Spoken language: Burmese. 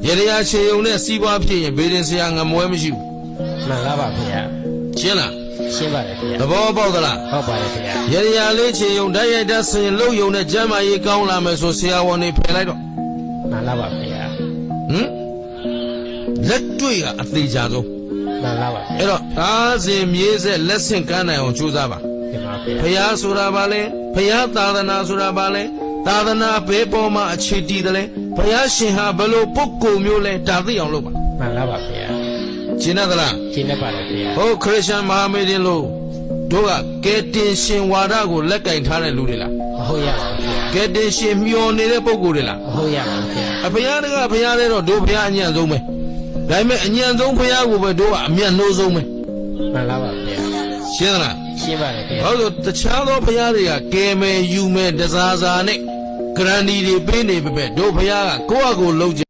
ရေရချေုံနဲ့စီးပွားဖြစ်ရင်ဘေးရင်ဆရာငမွဲမရှိဘူး မှန်လားပါဗျာ ရှင်းလား ရှင်းပါတယ်ဗျာ သဘောပေါက်သလား ဟုတ်ပါတယ်ဗျာ ရေရလေးချေုံဓာတ်ရိုက်တဲ့ဆင်လှုပ်ယုံနဲ့ကျမ်းမာရေးကောင်းလာမယ်ဆိုဆရာဝန်တွေဖယ်လိုက်တော့ မှန်လားပါဗျာ ဟမ်လက်တွေ့ကအသေးချာဆုံး မှန်လားပါဗျာ အဲ့တော့သားစဉ်မြေးဆက်လက်ဆင့်ကမ်းနိုင်အောင်ကြိုးစားပါ ဒီမှာဗျာ ဖျားဆိုတာပါလဲဖျားသာသနာဆိုတာပါလဲသာသနာဘဲပေါ်မှာအခြေတည်တယ်လဲဘုရားရှင်ဟာဘလို့ပုဂ္ဂိုလ်မျိုးလဲဒါသိအောင်လုပ်ပါ မှန်လားပါဗျာ ရှင်းသလား ရှင်းနေပါတယ်ဗျာ ဟုတ်ခရစ်ယာန်မဟာမေဒင်လို့တို့ကကယ်တင်ရှင်ဝါဒကိုလက်ကင်ထားတဲ့လူတွေလား မဟုတ်ရပါဘူးဗျာ ကယ်တင်ရှင်မျောနေတဲ့ပုဂ္ဂိုလ်တွေလား မဟုတ်ရပါဘူးဗျာ အဖျားတကဖျားတဲ့တော့တို့ဖျားအညံ့ဆုံးပဲဒါပေမဲ့အညံ့ဆုံးဖျားကိုပဲတို့ကအမျက်နှိုးဆုံးပဲ မှန်လားပါဗျာ ရှင်းသလား ရှင်းပါတယ်ဗျာ ဘာလို့တခြားသောဖျားတွေကကယ်မယ်ယူမယ်တစားစားနဲ့ဂရန်ဒီတွေပေးနေပေမဲ့တို့ဖျားကကိုယ့်အကိုလုံး